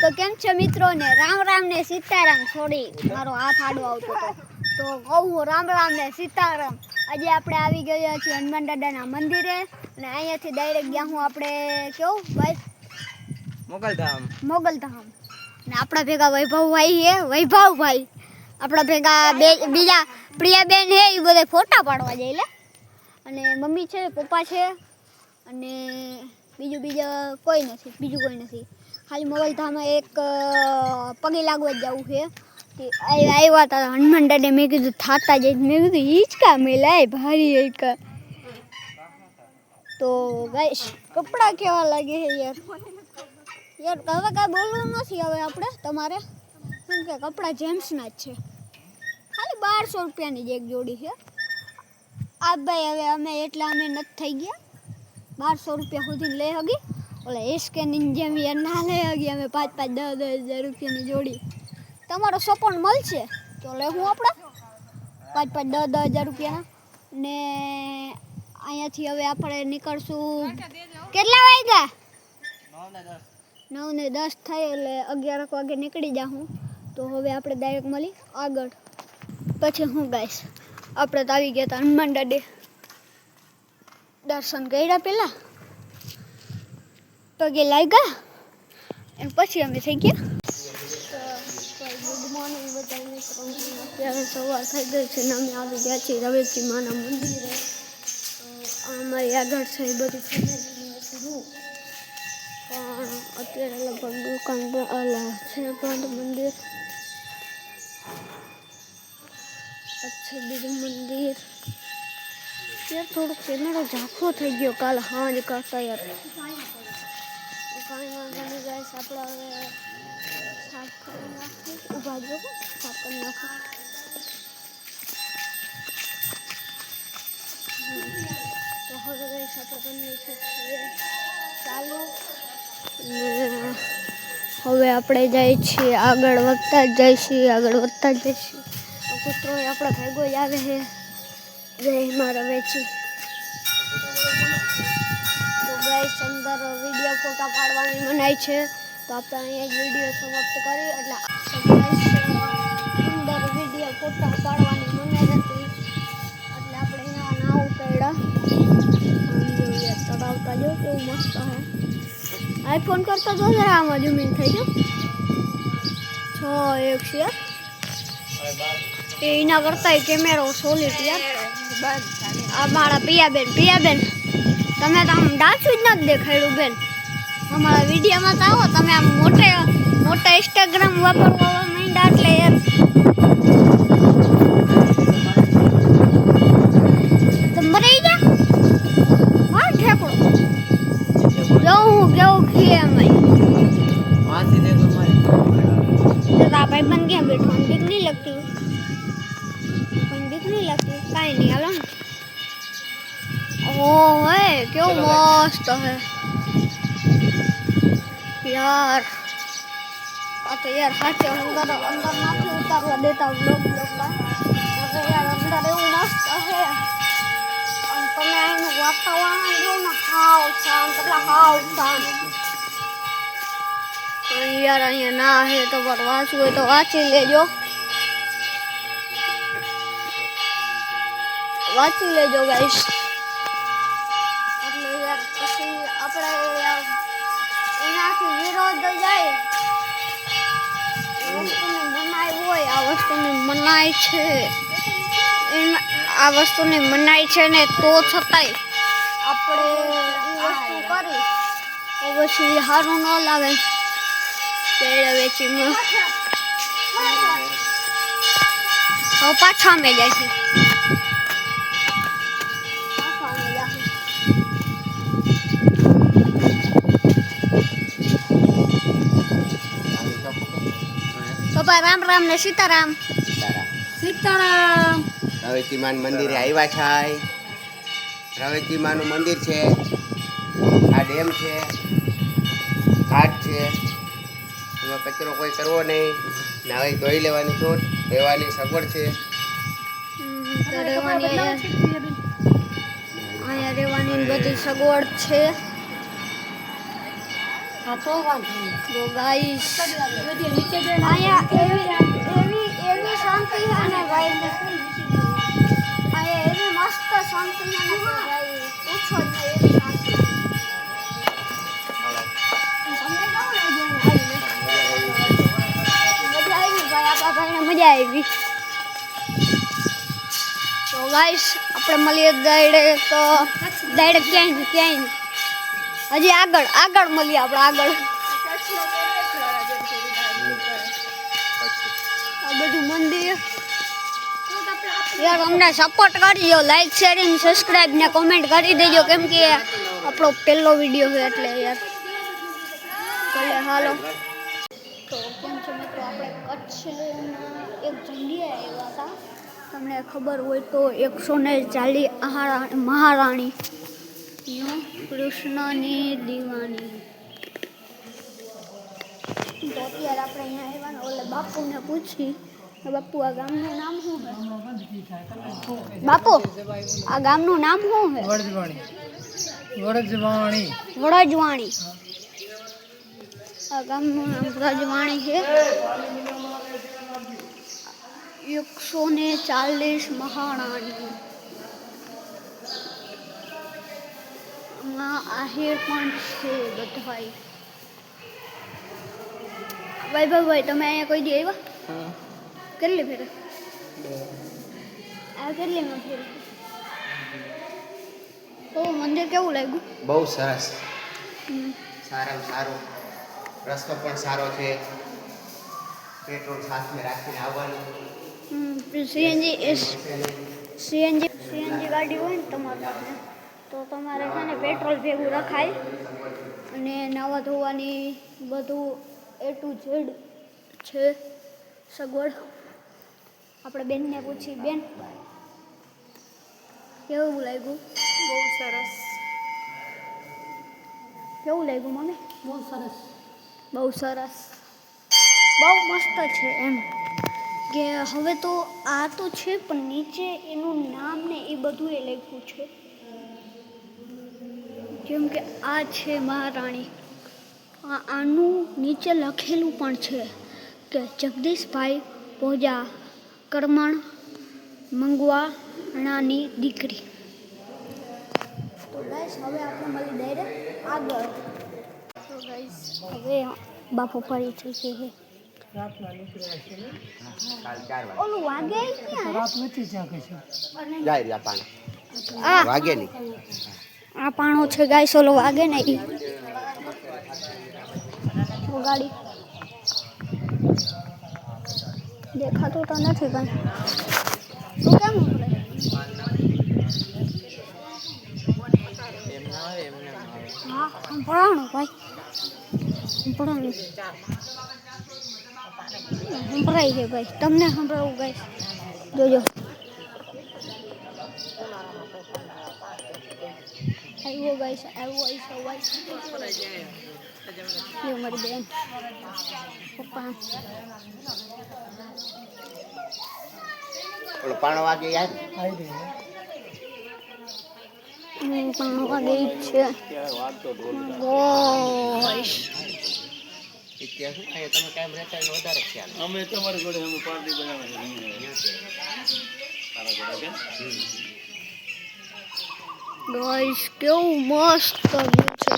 તો કેમ છે મિત્રો ને રામ રામ ને સીતારામ થોડી મારો હાથ આડો આવતો હતો તો કહું રામ રામ ને સીતારામ આજે આપણે આવી ગયા છીએ હનુમાન દાદાના મંદિરે અને અહીંયાથી ડાયરેક્ટ ગયા હું આપણે કેવું ભાઈ મોગલધામ ને આપણા ભેગા વૈભવભાઈ છે વૈભવભાઈ આપણા ભેગા બીજા પ્રિયાબેન છે એ બધા ફોટા પાડવા જાય લે અને મમ્મી છે પપ્પા છે અને બીજા કોઈ નથી ખાલી મોગલધામ એક પગે લાગવા જવું છે કે આવ્યા હતા હનુમાન દાદા મેં કીધું થાતા જાય મેં કીધું હિંચકા મેલાય ભારી હિંચકા તો ગાઈશ કપડાં કેવા લાગે છે યાર હવે કાંઈ બોલવું નથી હવે આપણે તમારે કેમ કે કપડાં જેન્ટ્સના જ છે ખાલી 1200 રૂપિયાની જ એક જોડી છે આ ભાઈ હવે અમે નથી થઈ ગયા 1200 રૂપિયા સુધી લઈ હગી ઓલા એસકેની જેમ યાર ના લઈ હગી અમે 5-5 10-10 હજાર રૂપિયાની જોડી તમારો સપોર્ટ મળશે તો લેવું આપણે 5-5 10-10 હજાર રૂપિયાના ને અહીંયાથી હવે આપણે નીકળશું કેટલા વાગ્યા 9 ને 10 થાય એટલે 11 વાગે નીકળી જાઉં તો હવે આપણે ડાયરેક્ટ મળી આગળ પછી હું ગાઈશ આપણે તો આવી ગયા હતા હનુમાન દાદે દર્શન કર્યા પહેલા પગે લાગ્યા અને પછી અમે થઈ ગયા ગુડ મોર્નિંગ બધાને અત્યારે સવાર થઈ ગઈ છે ને અમે આવી ગયા છીએ રવેચી માના મંદિરે અમારી આગળ છે એ બધી ફેમિલી હું પણ અત્યારે લગભગ દુકાન છે બંધ મંદિર અચ્છા બીજું મંદિર યાર થોડોક કેમેરો ઝાંખો થઈ ગયો કાલ હાંજ કરતા યાર કાંઈ વાંધો નહીં ગાઈસ આપણે હવે સાફ કરી નાખીએ ઊભા જો સાફ કરી નાખીએ તો હવે ગાઈસ આપણે બંને છે ચાલુ હવે આપણે જઈએ છીએ આગળ વધતા જ જઈશું કૂતરો આપણો ભેગો જ આવે છે જય મારા વેચી તો ગાઈસ અંદર વિડીયો ફોટા પાડવાની મનાઈ છે તો આપણે અહીંયા જ વિડીયો સમાપ્ત કરી એટલે અંદર વિડીયો ફોટા પાડવાની મનાઈ હતી એટલે આપણે અહીંયા ના ઉતર્યા તળાવતા જો કેવું મસ્ત હે આઈફોન કરતા જો જરા આમાં ઝૂમ ઇન થઈ ગયો 6:1 છે એના કરતા કેમેરો સોલિડ યાર આ મારા પિયાબેન તમે તો આમ ડાચું જ નથી દેખાડ્યું બેન અમારા વિડીયોમાં તો આવો તમે આમ મોટા ઇન્સ્ટાગ્રામ વાપરવા માંડ્યા એટલે યાર તમે રહી જા હા ઠેકડો જવું કેવું ખીએ અમે ભાઈ બન ક્યાં બેઠો બીક નહીં લગતી કાંઈ નહીં હાલો ઓહ હે કેવું મસ્ત હે યાર આ તો યાર સાચે અંદર નાખી ઉતારવા દેતા બ્લોગ યાર અંદર એવું મસ્ત હે અને તમે અહીંનું વાતાવરણ જો ને હાવ શાંત યાર અહીંયા ના હે તો પણ વાંચવું હોય તો વાંચી લેજો ગાઈસ એટલે યાર પછી આપણે એનાથી વિરોધ જાય વસ્તુની મનાઈ હોય આ વસ્તુની મનાઈ છે ને તો છતાંય આપણે એ વસ્તુ કરી તો પછી સારું ન લાગે વેચીમાં હવે પાછા અમે જાય છે રામ રામ ને સીતારામ રવેચી માન મંદિરે આવ્યા છે રવેચી માનું મંદિર છે આ ડેમ છે ઘાટ છે એમાં કચરો કોઈ કરવો નહીં નાવી ધોઈ લેવાની છૂટ રહેવાની સગવડ છે અહીંયા રહેવાની બધી સગવડ છે હા તો વાંધો નહીં. તો ગાઈસ બધી નીચે જઈને અહીંયા એવી શાંતિ છે ને ભાઈ, અહીંયા એવી મસ્ત શાંતિ છે ને કે ભાઈ પૂછો જ નહીં, એવી શાંતિ. તમને કેવું લાગ્યું અહીંયા આવીને? મજા આવી ભાઈ, આપણા ભાઈને મજા આવી. તો ગાઈસ આપણે મળીએ ડાયરેક્ટ ક્યાંય ને ક્યાંય હજી આગળ મળીએ આપણે આગળ. આ બધું મંદિર યાર, અમને સપોર્ટ કરજો, લાઈક શેરિંગ સબસ્ક્રાઇબ ને કોમેન્ટ કરી દેજો, કેમ કે આપણો પહેલો વિડીયો છે એટલે યાર. ભલે હાલો. તો કેમ છે મિત્રો, આપણે કચ્છના એક જગ્યાએ આવ્યા હતા, તમને ખબર હોય તો 140 મહારાણી કૃષ્ણની દીવાની. તો અત્યારે આપણે અહીંયા આવ્યા ને ઓલે બાપુને પૂછી, બાપુ આ ગામનું નામ શું છે? બાપુ આ ગામનું નામ શું છે? વડજવાણી. વડજવાણી. આ ગામનું નામ વડજવાણી છે. 140 મહારાણી. આહિર પણ છે બધાય. ભાઈ તમે અહીંયા કોઈ દી આવ્યા? કેટલી ફેર? આ કેટલી માં ફેર? તો મંદિર કેવું લાગ્યું? બહુ સરસ, સારામાં સારું. રસ્તો પણ સારો છે. પેટ્રોલ સાથે રાખીને આવવાનું. સીએનજી ગાડી હોય ને તમારી પાસે તો તમારે છે ને પેટ્રોલ ભેગું રખાય અને નાવા ધોવાની બધું A to Z છે સગવડ. આપણે બેનને પૂછી, બેન કેવું લાગ્યું? બહુ સરસ. કેવું લાગ્યું મમ્મી? બહુ સરસ. બહુ સરસ, બહુ મસ્ત છે એમ કે હવે તો આ તો છે પણ નીચે એનું નામ ને એ બધું એ લખ્યું છે. જેમ કે આ છે મહારાણી, આનું નીચે લખેલું પણ છે કે જગદીશભાઈ ભોજા કરમણ મંગવાણાની દીકરી. તો ગાઈસ હવે આપણે મળી ડાયરેક્ટ આગળ. તો ગાઈસ હવે બાપુ ફરી છે રાતના નીકળ્યા છે ને. કાલ 4 વાગે ઓલું વાગે ક્યાં? રાત નથી ત્યાં કશું. જાય રહ્યા પાણી આ વાગે નહીં. આ પાણો છે ગાઈસ, ઓલો વાગે ને ઈ ગાડી દેખાતો તો નથી ભાઈ. તો કેમ ઉભરે? હા સંભળાણું ભાઈ, સંભળાણું સંભળાય છે ભાઈ. તમને સંભળાવું ગાઈસ, જોજો. આવ્યો ગાઈસ, આવ્યો અવાજ. લ્યો મારી બેન પપ્પા. ઓલો પાણો વાગે યાર. આવી ગઈ. પણ વાગે ઈ જ છે ગાઈસ. ઇતિહાસ શું થાય? તમે કાયમ રહેતા હોય વધારે ખ્યાલ. અમે તમારી જોડે અમે પાર્ટી બનાવવાની ગાઈસ કેવું મસ્ત વ્યૂ છે.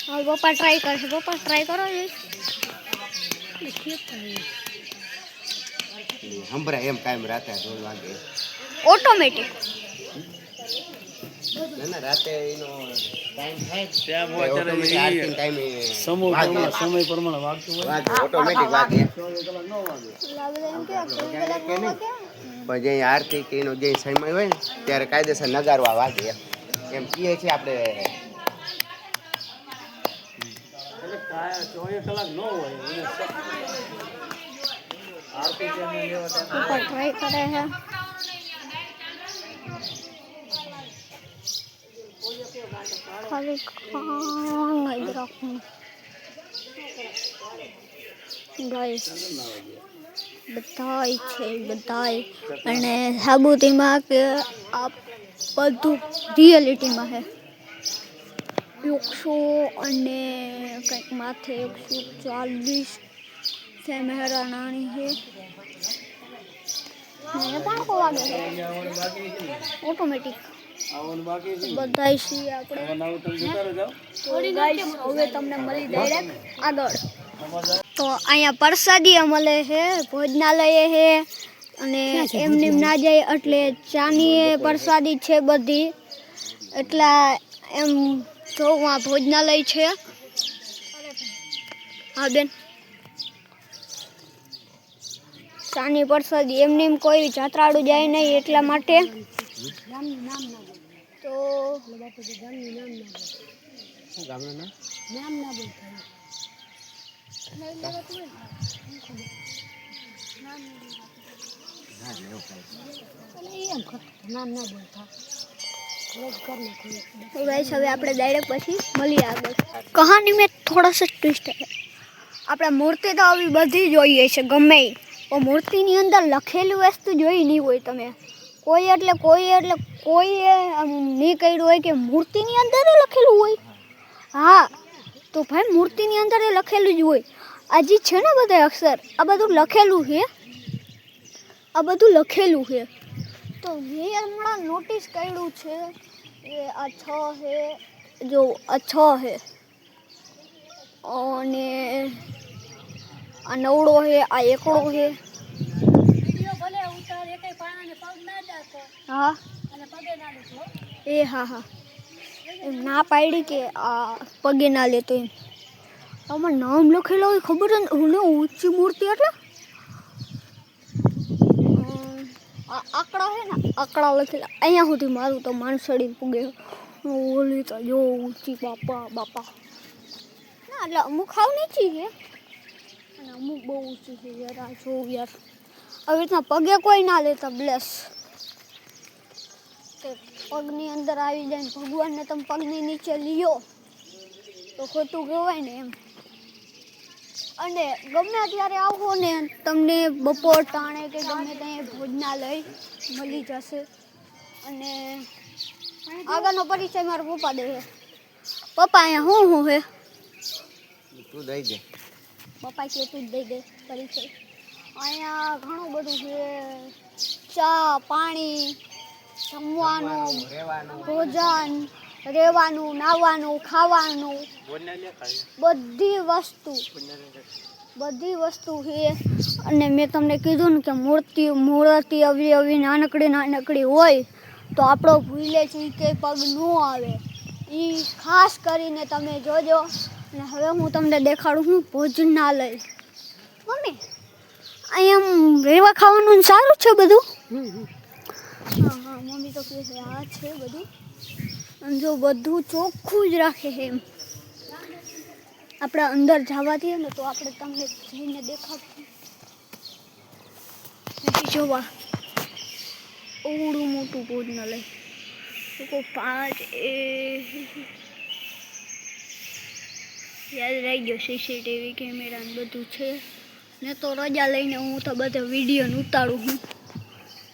હાલ પપ્પા ટ્રાય કરશે. પપ્પા ટ્રાય કરો ને. સંભળાય એમ કાયમ રાતે 2 વાગે. ઓટોમેટિક. ના ના, રાતે એનો ટાઈમ થાય ત્યાં તો automatic આરતી ટાઈમે સમય પ્રમાણે વાગતું હોય. વાગે, ઓટોમેટિક વાગે. 24 કલાક ન વાગે. પણ જે આરતી કે એનો જે સમય હોય ને ત્યારે કાયદેસર નગારવા વાગે એમ કહીએ છીએ આપણે. એટલે 24 કલાક ન હોય એને આરતી જેને લેવા ટાઈમ પપ્પા ટ્રાય કરે છે. ખાલી કામ જ રાખવું ગાઈસ. બધાય છે બધાય. અને સાબુતીમાં કે બધું રિયાલિટીમાં છે. 100 અને કંઈક માથે 140 છે. મહેરા નાની છે. ને તાણકો વાગે છે ઓટોમેટિક. આવવાનું બાકી છે. બધાય છીએ આપણે. નવું તમે જતા રહો જાઓ. તો guys, હવે તમને મળી ડાયરેક્ટ આગળ. તો અહીંયા પ્રસાદી મળે છે, ભોજનાલય છે અને એમને એમ ના જાય એટલે ચાની પ્રસાદી છે બધી. એટલા એમ જો આ ભોજનાલય છે. હા બેન, ચાની પ્રસાદી એમને એમ કોઈ જાત્રાળું જાય નહીં એટલા માટે. તો तो गाइस હવે આપણે ડાયરેક્ટ પછી મળીએ આગળ. કહાની में थोड़ा सा ट्विस्ट है. આપણે મૂર્તિ તો આવી બધી જોઈએ છે ગમે ઈ, પણ મૂર્તિની અંદર લખેલું વસ્તુ જોઈ નહીં હોય તમે. કોઈએ આમ નહીં કર્યું હોય કે મૂર્તિની અંદર લખેલું હોય. હા, તો ભાઈ મૂર્તિની અંદર લખેલું જ હોય. આ જે છે ને બધા અક્ષર, આ બધું લખેલું છે. તો મેં હમણાં નોટિસ કર્યું છે કે આ 6 છે, જો આ 6 છે અને આ 9 છે, આ 1 છે. હા હા એમ ના પાડી કે આ પગે ના લેતો એમ. આમાં નામ લખેલું હોય ખબર જ ને. ઊંચી મૂર્તિ એટલે આંકડા છે ને, આંકડા લખેલા અહીંયા સુધી મારું તો માનસડી પૂગે. ઓલી તો જો ઊંચી બાપા ના, એટલે અમુક હાવ નીચી છે અને અમુક બહુ ઊંચી છે. યાર આ જો યાર, આવી રીતના પગે કોઈ ના લેતા. બ્લેસ પગની અંદર આવી જાય ને ભગવાનને તમે પગની નીચે લ્યો તો ખોટું કહેવાય ને એમ. અને ગમે ત્યારે આવો ને તમને બપોર ટાણે કે ગમે ત્યાં ભોજનાલય મળી જશે. અને આગળનો પરિચય મારા પપ્પા દે છે. પપ્પા અહીંયા શું છે? તું દઈ દે. પપ્પા કે તું જ દઈ દે પરિચય. અહીંયા ઘણું બધું છે. ચા, પાણી, જમવાનું, ભોજન, રહેવાનું, નાવાનું, ખાવાનું, બધી વસ્તુ છે. અને મેં તમને કીધું ને કે મૂર્તિ આવી નાનકડી હોય તો આપણો ભૂલે છે કે પગ ન આવે. એ ખાસ કરીને તમે જોજો. અને હવે હું તમને દેખાડું છું ભોજનાલય. મમ્મી, અહીંયા રહેવા ખાવાનું સારું છે બધું? હા, મમ્મી તો કહે છે આ છે બધું. અને જો બધું ચોખ્ખું જ રાખે છે એમ. આપણે અંદર જવા દઈએ ને તો આપણે તમને જઈને દેખાડશું. જોવા ઓવડું મોટું ભોજનાલય. લોકો 5 યાદ રહી ગયો. સીસીટીવી કેમેરા ને બધું છે ને. તો રજા લઈને હું તો બધા વિડીયો ઉતારું છું.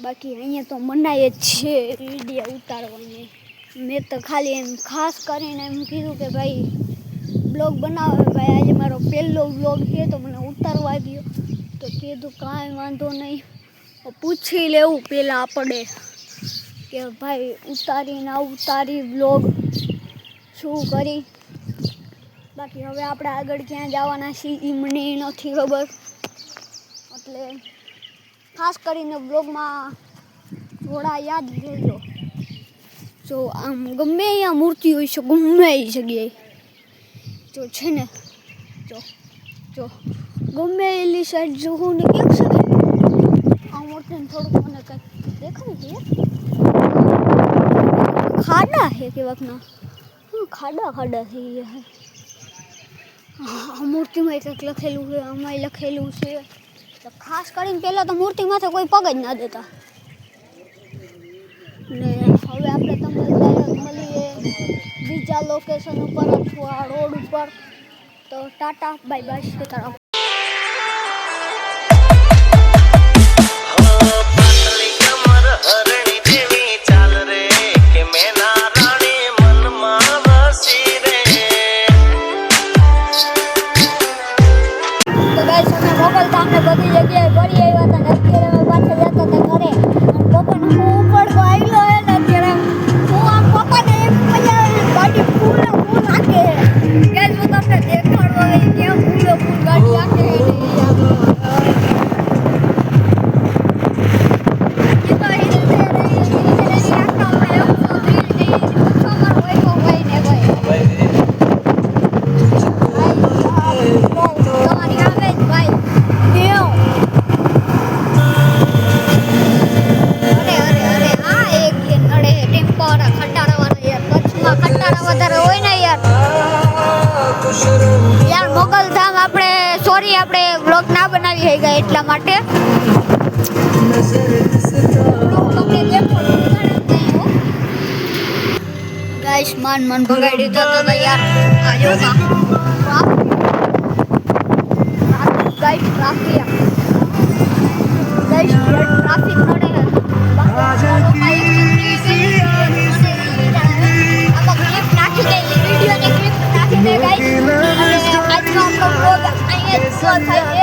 બાકી અહીંયા તો મનાય જ છે વિડીયો ઉતારવાની. મેં તો ખાલી એમ ખાસ કરીને એમ કીધું કે ભાઈ બ્લોગ બનાવે. ભાઈ આજે મારો પહેલો બ્લોગ છે તો મને ઉતારવા દો. તો કીધું કાંઈ વાંધો નહીં, પૂછી લેવું પહેલાં આપણે કે ભાઈ ઉતારી ના ઉતારી બ્લોગ શું કરી. બાકી હવે આપણે આગળ ક્યાં જવાના છીએ એ મને નથી ખબર. એટલે ખાસ કરીને બ્લોગમાં થોડા યાદ રહેજો. જો આમ ગમે અહીંયા મૂર્તિ હોય છે, ગમે એ જગ્યાએ જો છે ને, જો ગમે એલી સાઈડ જોઉં ને એક સેકન્ડ આ મૂર્તિને થોડુંક મને કંઈક દેખાય છે. ખાડા છે કેવાકના. ખાડા થઈ ગયા છે. આ મૂર્તિમાં કંઈક લખેલું છે, આમાંય લખેલું છે. તો ખાસ કરીને પહેલાં તો મૂર્તિ માથે કોઈ પગ જ ના દેતા. ને હવે આપણે તમને મળીએ બીજા લોકેશન ઉપર અથવા રોડ ઉપર. તો ટાટા બાય બાય, સીતારામ. હરણી દેવી ચાલ રે. વ્લોગ ના બનાવી હઈ ગયા એટલા માટે ગાઈસ મન ભગાડી દીધો તો યાર આ જો ગાઈસ ટ્રાફિક નડે है गाइस, आज का हम लोग